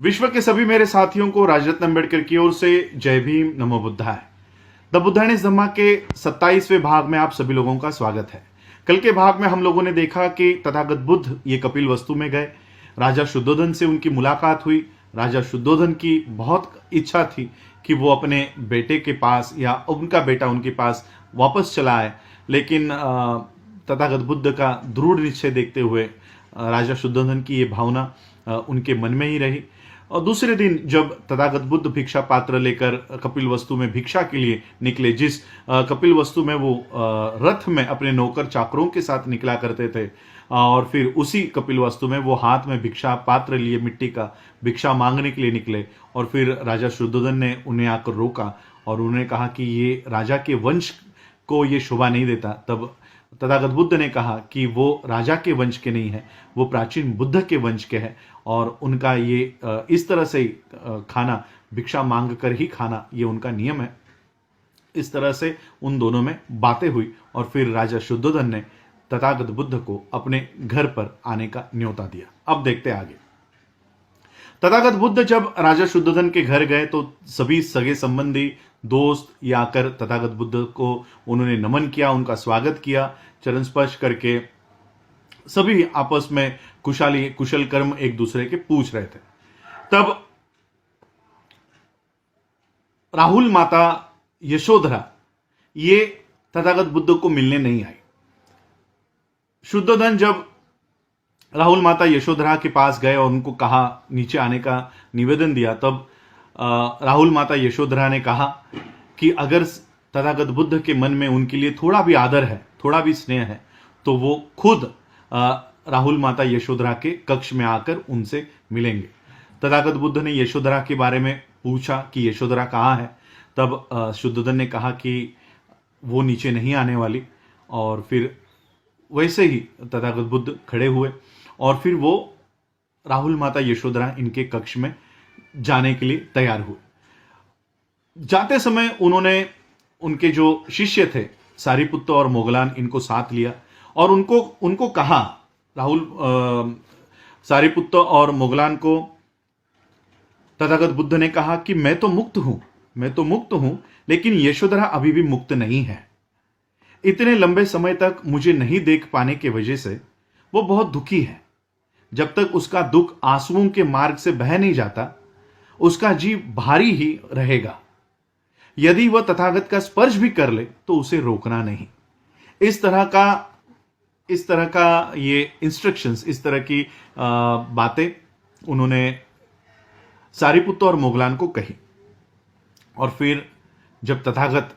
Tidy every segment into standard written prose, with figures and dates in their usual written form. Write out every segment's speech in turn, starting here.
विश्व के सभी मेरे साथियों को राजरत्न अम्बेडकर की ओर से जय भीम, नमो बुद्धाय। द बुद्धायनिस्ट धम्मा के 27वें भाग में आप सभी लोगों का स्वागत है। कल के भाग में हम लोगों ने देखा कि तथागत बुद्ध ये कपिल वस्तु में गए, राजा शुद्धोधन से उनकी मुलाकात हुई। राजा शुद्धोधन की बहुत इच्छा थी कि वो अपने बेटे के पास या उनका बेटा उनके पास वापस चला आए, लेकिन तथागत बुद्ध का दृढ़ निश्चय देखते हुए राजा शुद्धोधन की ये भावना उनके मन में ही रही। और दूसरे दिन जब तथागत बुद्ध भिक्षा पात्र लेकर कपिल वस्तु में भिक्षा के लिए निकले, जिस कपिल वस्तु में वो रथ में अपने नौकर चाकरों के साथ निकला करते थे, और फिर उसी कपिल वस्तु में वो हाथ में भिक्षा पात्र लिए मिट्टी का भिक्षा मांगने के लिए निकले, और फिर राजा शुद्धोधन ने उन्हें आकर रोका और उन्होंने कहा कि ये राजा के वंश को ये शोभा नहीं देता। तब तथागत बुद्ध ने कहा कि वो राजा के वंश के नहीं है, वो प्राचीन बुद्ध के वंश के हैं, और उनका ये इस तरह से खाना, भिक्षा मांग कर ही खाना, ये उनका नियम है। इस तरह से उन दोनों में बातें हुई और फिर राजा शुद्धोधन ने तथागत बुद्ध को अपने घर पर आने का न्योता दिया। अब देखते आगे। तथागत बुद्ध जब राजा शुद्धोधन के घर गए तो सभी सगे संबंधी, दोस्त ये आकर तथागत बुद्ध को उन्होंने नमन किया, उनका स्वागत किया, चरण स्पर्श करके सभी आपस में कुशल कर्म एक दूसरे के पूछ रहे थे। तब राहुल माता यशोधरा ये तथागत बुद्ध को मिलने नहीं आई। शुद्धोधन जब राहुल माता यशोधरा के पास गए और उनको कहा, नीचे आने का निवेदन दिया, तब राहुल माता यशोधरा ने कहा कि अगर तथागत बुद्ध के मन में उनके लिए थोड़ा भी आदर है, थोड़ा भी स्नेह है, तो वो खुद राहुल माता यशोधरा के कक्ष में आकर उनसे मिलेंगे। तथागत बुद्ध ने यशोधरा के बारे में पूछा कि यशोधरा कहाँ है। तब शुद्धोधन ने कहा कि वो नीचे नहीं आने वाली, और फिर वैसे ही तथागत बुद्ध खड़े हुए और फिर वो राहुल माता यशोधरा इनके कक्ष में जाने के लिए तैयार हुए। जाते समय उन्होंने उनके जो शिष्य थे सारिपुत्त और मोगलान, इनको साथ लिया और उनको कहा, सारिपुत्त और मोगलान को तथागत बुद्ध ने कहा कि मैं तो मुक्त हूं, लेकिन यशोधरा अभी भी मुक्त नहीं है। इतने लंबे समय तक मुझे नहीं देख पाने की वजह से वो बहुत दुखी है। जब तक उसका दुख आंसुओं के मार्ग से बह नहीं जाता, उसका जीव भारी ही रहेगा। यदि वह तथागत का स्पर्श भी कर ले तो उसे रोकना नहीं। इस तरह का ये इंस्ट्रक्शंस, इस तरह की बातें उन्होंने सारिपुत्र और मोगलान को कही। और फिर जब तथागत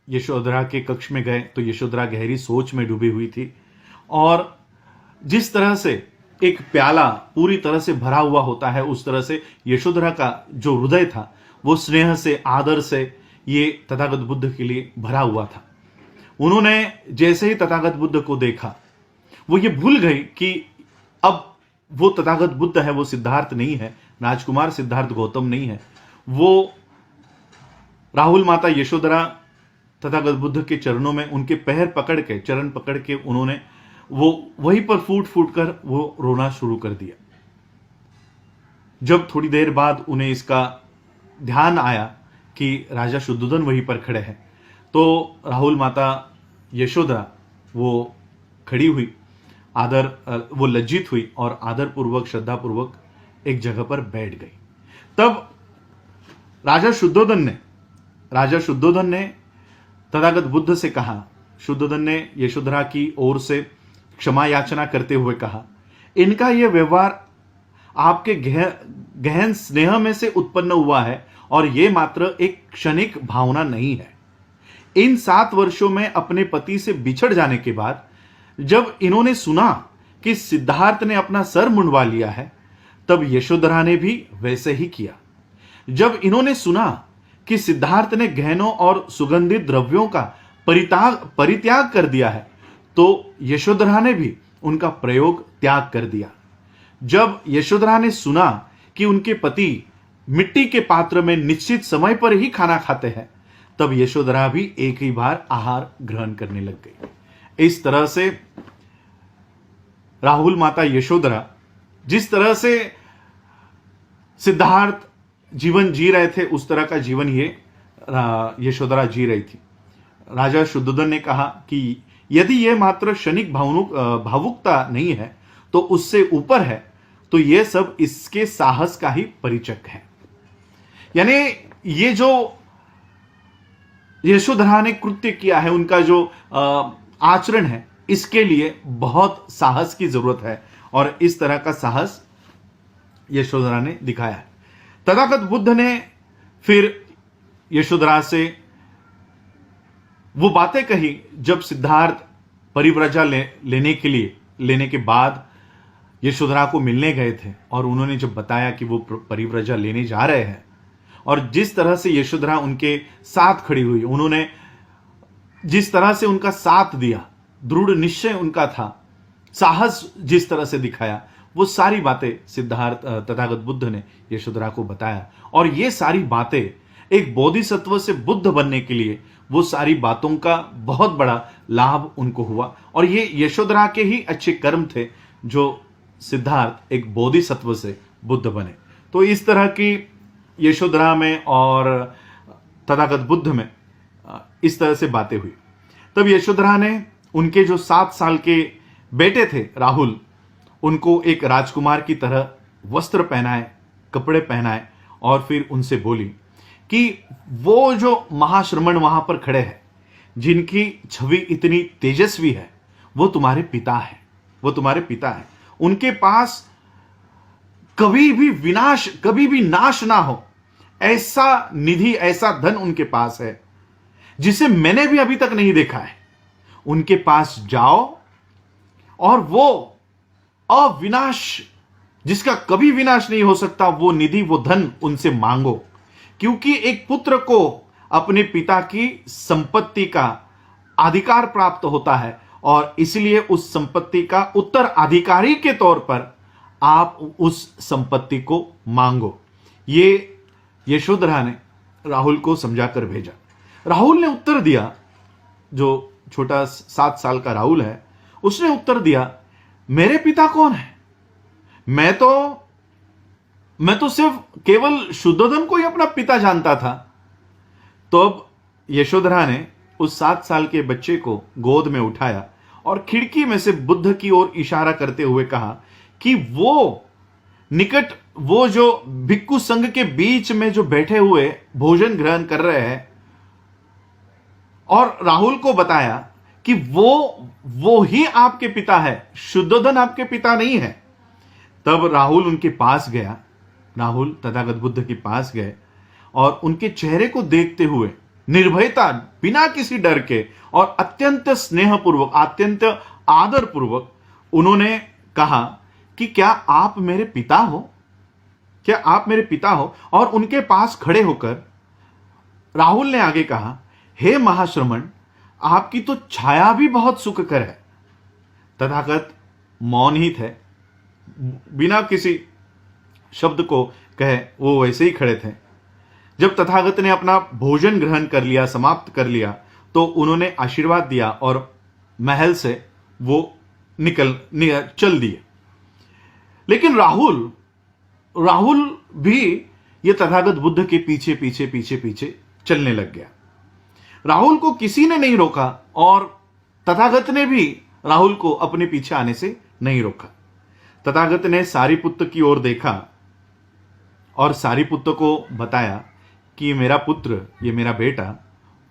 यशोधरा के कक्ष में गए तो यशोधरा गहरी सोच में डूबी हुई थी, और जिस तरह से एक प्याला पूरी तरह से भरा हुआ होता है, उस तरह से यशोधरा का जो हृदय था वो स्नेह से, आदर से ये तथागत बुद्ध के लिए भरा हुआ था। उन्होंने जैसे ही तथागत बुद्ध को देखा, वो ये भूल गई कि अब वो तथागत बुद्ध है, वो सिद्धार्थ नहीं है, राजकुमार सिद्धार्थ गौतम नहीं है। वो राहुल माता यशोधरा तथागत बुद्ध के चरणों में उनके चरण पकड़ के उन्होंने वो वहीं पर फूट कर वो रोना शुरू कर दिया। जब थोड़ी देर बाद उन्हें इसका ध्यान आया कि राजा शुद्धोधन वहीं पर खड़े हैं, तो राहुल माता यशोधरा वो खड़ी हुई, वो लज्जित हुई और आदरपूर्वक, श्रद्धापूर्वक एक जगह पर बैठ गई। तब राजा शुद्धोधन ने तथागत बुद्ध से कहा, शुद्धोधन ने यशोधरा की ओर से क्षमा याचना करते हुए कहा, इनका यह व्यवहार आपके गहन स्नेह में से उत्पन्न हुआ है और यह मात्र एक क्षणिक भावना नहीं है। इन 7 वर्षों में अपने पति से बिछड़ जाने के बाद जब इन्होंने सुना कि सिद्धार्थ ने अपना सर मुंडवा लिया है, तब यशोधरा ने भी वैसे ही किया। जब इन्होंने सुना कि सिद्धार्थ ने गहनों और सुगंधित द्रव्यों का परित्याग कर दिया है, तो यशोधरा ने भी उनका प्रयोग त्याग कर दिया। जब यशोधरा ने सुना कि उनके पति मिट्टी के पात्र में निश्चित समय पर ही खाना खाते हैं, तब यशोधरा भी एक ही बार आहार ग्रहण करने लग गई। इस तरह से राहुल माता यशोधरा जिस तरह से सिद्धार्थ जीवन जी रहे थे, उस तरह का जीवन ये यशोधरा जी रही थी। राजा शुद्धोधन ने कहा कि यदि ये मात्र क्षणिक भावुकता नहीं है तो उससे ऊपर है, तो ये सब इसके साहस का ही परिचक है। यानी ये जो यशोधरा ने कृत्य किया है, उनका जो आचरण है, इसके लिए बहुत साहस की जरूरत है और इस तरह का साहस यशोधरा ने दिखाया है। तथागत बुद्ध ने फिर यशोधरा से वो बातें कही जब सिद्धार्थ परिव्रजा लेने के बाद यशोधरा को मिलने गए थे और उन्होंने जब बताया कि वो परिव्रजा लेने जा रहे हैं और जिस तरह से यशोधरा उनके साथ खड़ी हुई, उन्होंने जिस तरह से उनका साथ दिया, दृढ़ निश्चय उनका था, साहस जिस तरह से दिखाया, वो सारी बातें सिद्धार्थ तथागत बुद्ध ने यशोधरा को बताया। और ये सारी बातें एक बोधिसत्व से बुद्ध बनने के लिए, वो सारी बातों का बहुत बड़ा लाभ उनको हुआ और ये यशोधरा के ही अच्छे कर्म थे जो सिद्धार्थ एक बोधिसत्व से बुद्ध बने। तो इस तरह की यशोधरा में और तथागत बुद्ध में इस तरह से बातें हुई। तब यशोधरा ने उनके जो 7 साल के बेटे थे राहुल, उनको एक राजकुमार की तरह वस्त्र पहनाए, कपड़े पहनाए और फिर उनसे बोली कि वो जो महाश्रमण वहां पर खड़े हैं, जिनकी छवि इतनी तेजस्वी है, वो तुम्हारे पिता है, वो तुम्हारे पिता है। उनके पास कभी भी नाश ना हो ऐसा निधि, ऐसा धन उनके पास है जिसे मैंने भी अभी तक नहीं देखा है। उनके पास जाओ और वो अविनाश, जिसका कभी विनाश नहीं हो सकता, वो निधि, वो धन उनसे मांगो, क्योंकि एक पुत्र को अपने पिता की संपत्ति का अधिकार प्राप्त होता है और इसलिए उस संपत्ति का उत्तराधिकारी के तौर पर आप उस संपत्ति को मांगो। ये यशोधरा ने राहुल को समझाकर भेजा। राहुल ने उत्तर दिया, जो छोटा 7 साल का राहुल है, उसने उत्तर दिया, मेरे पिता कौन है? मैं तो सिर्फ केवल शुद्धोधन को ही अपना पिता जानता था। तो अब यशोधरा ने उस 7 साल के बच्चे को गोद में उठाया और खिड़की में से बुद्ध की ओर इशारा करते हुए कहा कि वो जो भिक्खु संघ के बीच में जो बैठे हुए भोजन ग्रहण कर रहे हैं, और राहुल को बताया कि वो ही आपके पिता है, शुद्धोधन आपके पिता नहीं है। तब राहुल उनके पास गया, राहुल तथागत बुद्ध के पास गए और उनके चेहरे को देखते हुए निर्भयता, बिना किसी डर के और अत्यंत स्नेहपूर्वक, अत्यंत आदरपूर्वक उन्होंने कहा कि क्या आप मेरे पिता हो? क्या आप मेरे पिता हो? और उनके पास खड़े होकर राहुल ने आगे कहा, हे महाश्रमण, आपकी तो छाया भी बहुत सुखकर है। तथागत मौन ही थे, बिना किसी शब्द को कहे वो वैसे ही खड़े थे। जब तथागत ने अपना भोजन ग्रहण कर लिया, समाप्त कर लिया, तो उन्होंने आशीर्वाद दिया और महल से वो चल दिए। लेकिन राहुल भी ये तथागत बुद्ध के पीछे चलने लग गया। राहुल को किसी ने नहीं रोका और तथागत ने भी राहुल को अपने पीछे आने से नहीं रोका। तथागत ने सारिपुत्र की ओर देखा और सारिपुत्र को बताया कि मेरा पुत्र, ये मेरा बेटा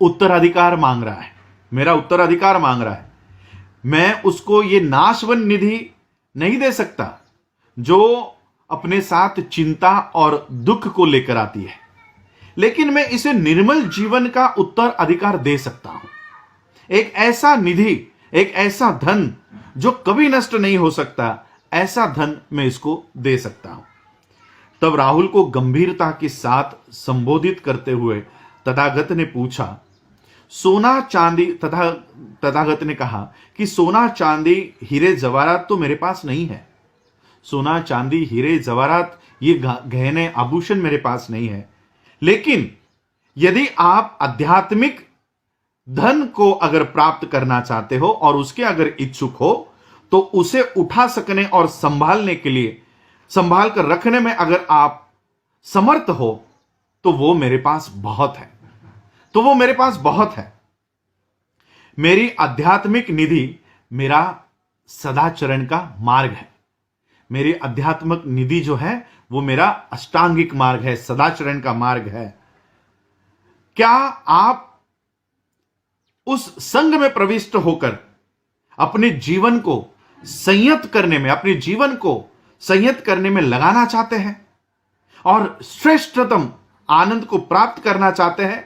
उत्तराधिकार मांग रहा है, मेरा उत्तराधिकार मांग रहा है। मैं उसको ये नाशवन निधि नहीं दे सकता जो अपने साथ चिंता और दुख को लेकर आती है, लेकिन मैं इसे निर्मल जीवन का उत्तराधिकार दे सकता हूं। एक ऐसा निधि, एक ऐसा धन जो कभी नष्ट नहीं हो सकता, ऐसा धन मैं इसको दे सकता हूं। तब राहुल को गंभीरता के साथ संबोधित करते हुए तथागत ने पूछा, सोना चांदी, तथागत ने कहा कि सोना चांदी हीरे जवाहरात तो मेरे पास नहीं है। सोना चांदी हीरे जवाहरात ये गहने आभूषण मेरे पास नहीं है, लेकिन यदि आप आध्यात्मिक धन को अगर प्राप्त करना चाहते हो और उसके अगर इच्छुक हो, तो उसे उठा सकने और संभालने के लिए, संभाल कर रखने में अगर आप समर्थ हो तो वो मेरे पास बहुत है, तो वो मेरे पास बहुत है। मेरी आध्यात्मिक निधि मेरा सदाचरण का मार्ग है। मेरी आध्यात्मिक निधि जो है वो मेरा अष्टांगिक मार्ग है, सदाचरण का मार्ग है। क्या आप उस संग में प्रविष्ट होकर अपने जीवन को संयत करने में, अपने जीवन को संयत करने में लगाना चाहते हैं और श्रेष्ठतम आनंद को प्राप्त करना चाहते हैं?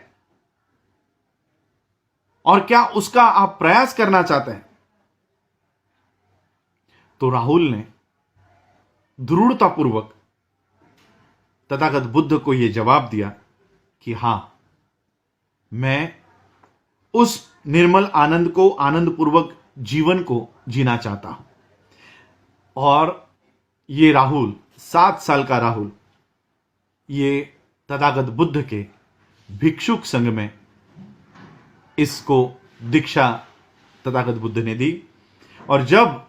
और क्या उसका आप प्रयास करना चाहते हैं? तो राहुल ने दृढ़तापूर्वक तथागत बुद्ध को यह जवाब दिया कि हां, मैं उस निर्मल आनंद को, आनंदपूर्वक जीवन को जीना चाहता हूं। और ये राहुल, 7 साल का राहुल, ये तथागत बुद्ध के भिक्षुक संघ में इसको दीक्षा तथागत बुद्ध ने दी। और जब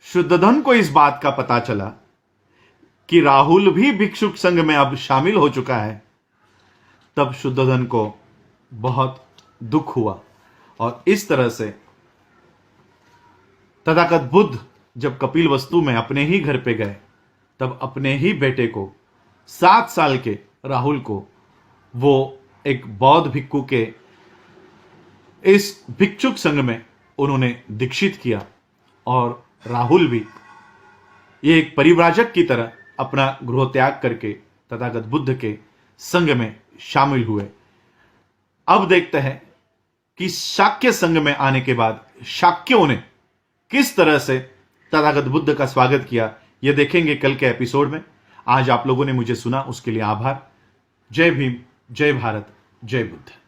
शुद्धोधन को इस बात का पता चला कि राहुल भी भिक्षुक संघ में अब शामिल हो चुका है, तब शुद्धोधन को बहुत दुख हुआ। और इस तरह से तथागत बुद्ध जब कपिलवस्तु में अपने ही घर पे गए, तब अपने ही बेटे को, 7 साल के राहुल को, वो एक बौद्ध भिक्षु के इस भिक्षुक संघ में उन्होंने दीक्षित किया। और राहुल भी ये एक परिव्राजक की तरह अपना गृह त्याग करके तथागत बुद्ध के संघ में शामिल हुए। अब देखते हैं कि शाक्य संघ में आने के बाद शाक्यों ने किस तरह से तथागत बुद्ध का स्वागत किया, यह देखेंगे कल के एपिसोड में। आज आप लोगों ने मुझे सुना, उसके लिए आभार। जय भीम, जय भारत, जय बुद्ध।